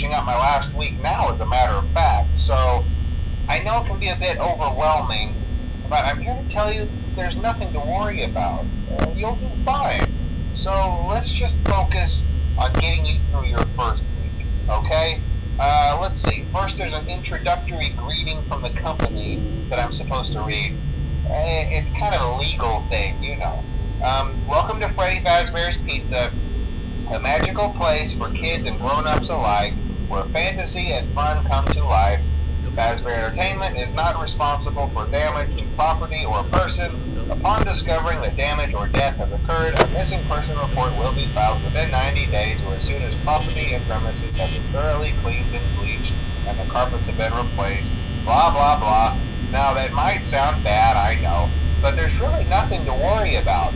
finishing up my last week now, as a matter of fact, so I know it can be a bit overwhelming, but I'm here to tell you there's nothing to worry about. You'll do fine. So let's just focus on getting you through your first week, okay? Let's see. First, there's an introductory greeting from the company that I'm supposed to read. It's kind of a legal thing, you know. Welcome to Freddy Fazbear's Pizza, a magical place for kids and grown-ups alike, where fantasy and fun come to life. Fazbear Entertainment is not responsible for damage to property or person. Upon discovering that damage or death has occurred, a missing person report will be filed within 90 days or as soon as property and premises have been thoroughly cleaned and bleached and the carpets have been replaced. Blah, blah, blah. Now, that might sound bad, I know, but there's really nothing to worry about.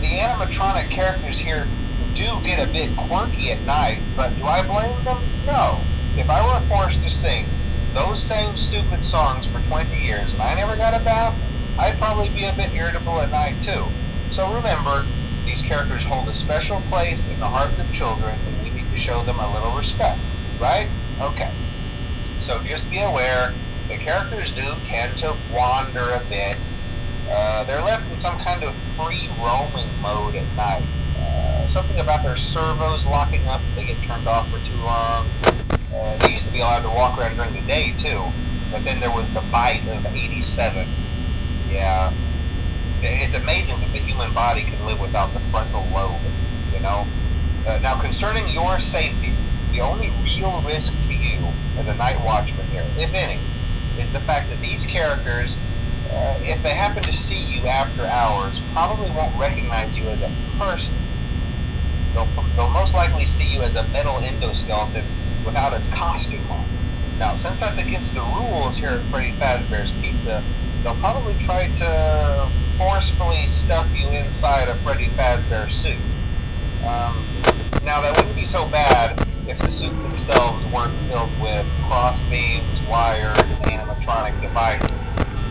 The animatronic characters here do get a bit quirky at night, but do I blame them? No. If I were forced to sing those same stupid songs for 20 years and I never got a bath, I'd probably be a bit irritable at night too. So remember, these characters hold a special place in the hearts of children and we need to show them a little respect, right? Okay. So just be aware, the characters do tend to wander a bit. They're left in some kind of free roaming mode at night. Something about their servos locking up if they get turned off for too long. They used to be allowed to walk around during the day too, but then there was the bite of '87. Yeah, it's amazing that the human body can live without the frontal lobe, you know? Now, concerning your safety, the only real risk to you as a night watchman here, if any, is the fact that these characters, if they happen to see you after hours, probably won't recognize you as a person. They'll most likely see you as a metal endoskeleton without its costume on. Now, since that's against the rules here at Freddy Fazbear's Pizza, they'll probably try to forcefully stuff you inside a Freddy Fazbear suit. Now, that wouldn't be so bad if the suits themselves weren't filled with cross beams, wires, and animatronic devices,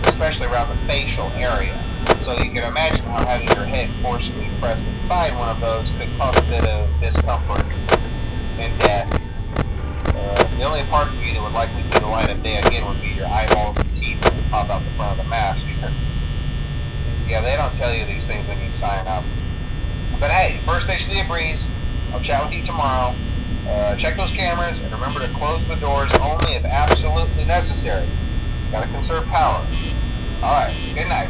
especially around the facial area. So you can imagine how having your head forcefully pressed inside one of those could cause a bit of discomfort and death. The only parts of you that would likely see the light of day again would be your eyeballs and teeth that would pop out the front of the mask. Yeah, they don't tell you these things when you sign up. But hey, first station of the breeze. I'll chat with you tomorrow. Check those cameras and remember to close the doors only if absolutely necessary. Gotta conserve power. Alright, good night.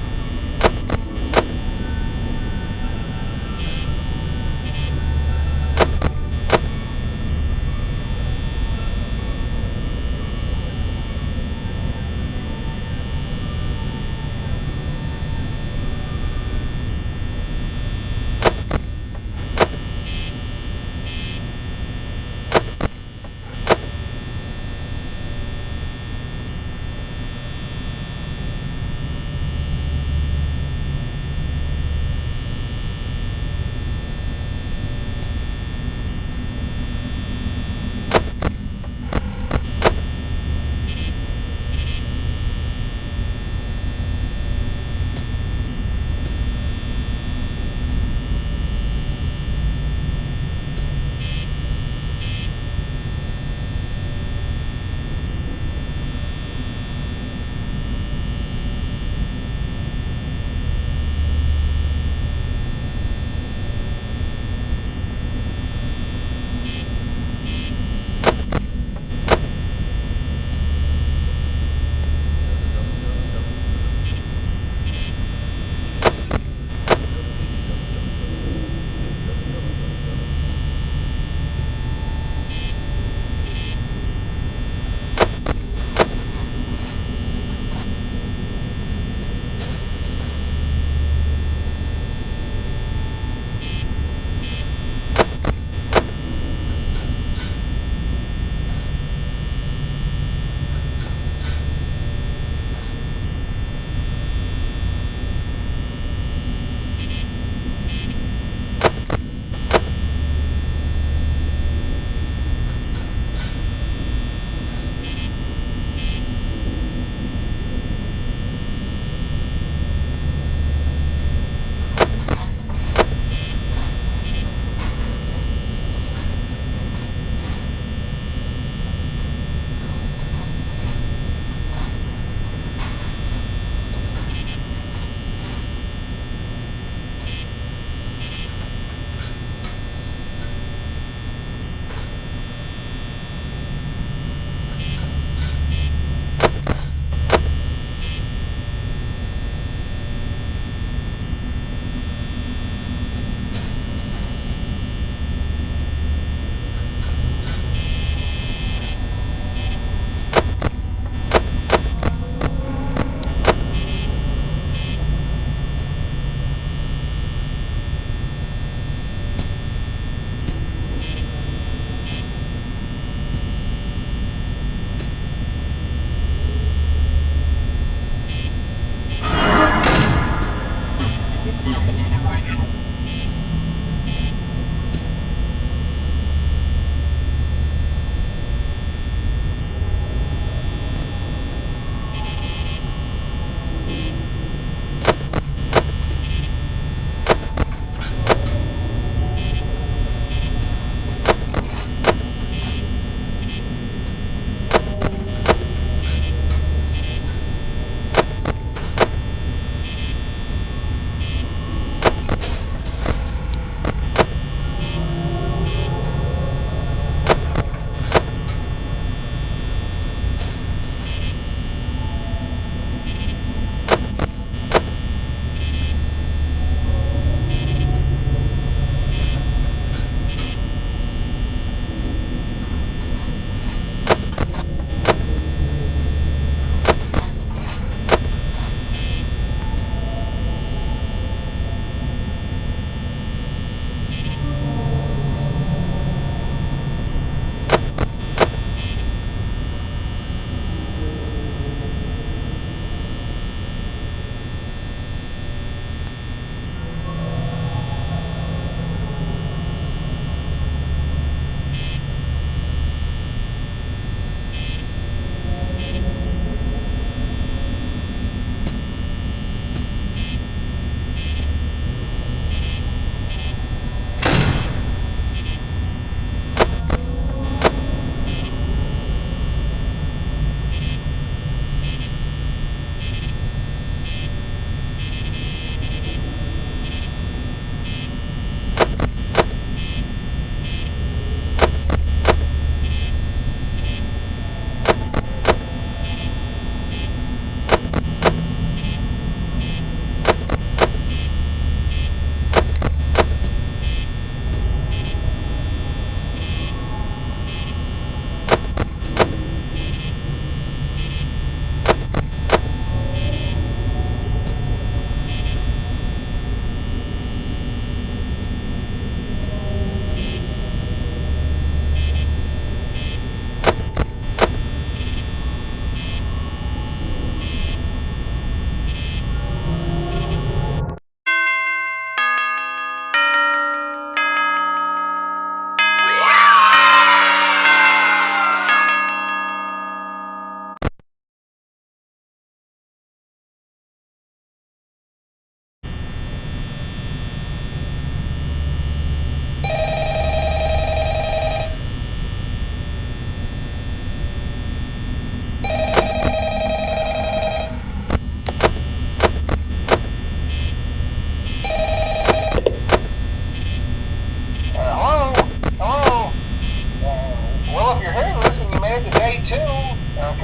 Well, if you're hearing this and you made it to day 2,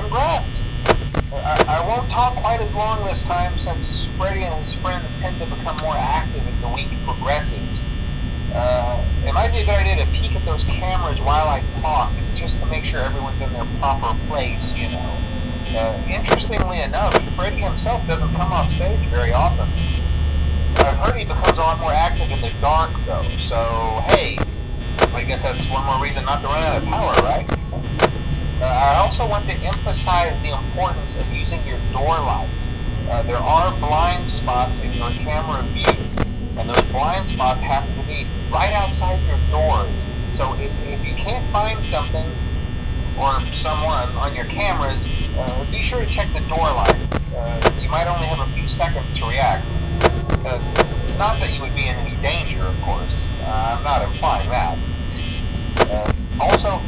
congrats. I won't talk quite as long this time since Freddy and his friends tend to become more active as the week progresses. It might be a good idea to peek at those cameras while I talk, just to make sure everyone's in their proper place, you know. Interestingly enough, Freddy himself doesn't come off stage very often. I've heard he becomes a lot more active in the dark, though, so hey, I guess that's one more reason not to run out of power, right? I also want to emphasize the importance of using your door lights. There are blind spots in your camera view, and those blind spots happen to be right outside your doors. So if you can't find something or someone on your cameras, be sure to check the door light. You might only have a few seconds to react. Not that you would be in any danger, of course. I'm not implying that. Also,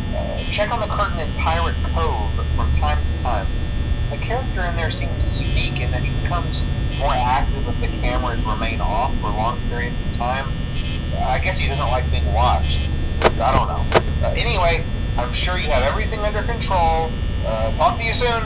check on the curtain in Pirate Cove from time to time. The character in there seems unique in that he becomes more active if the cameras remain off for long periods of time. I guess he doesn't like being watched. I don't know. Anyway, I'm sure you have everything under control. Talk to you soon.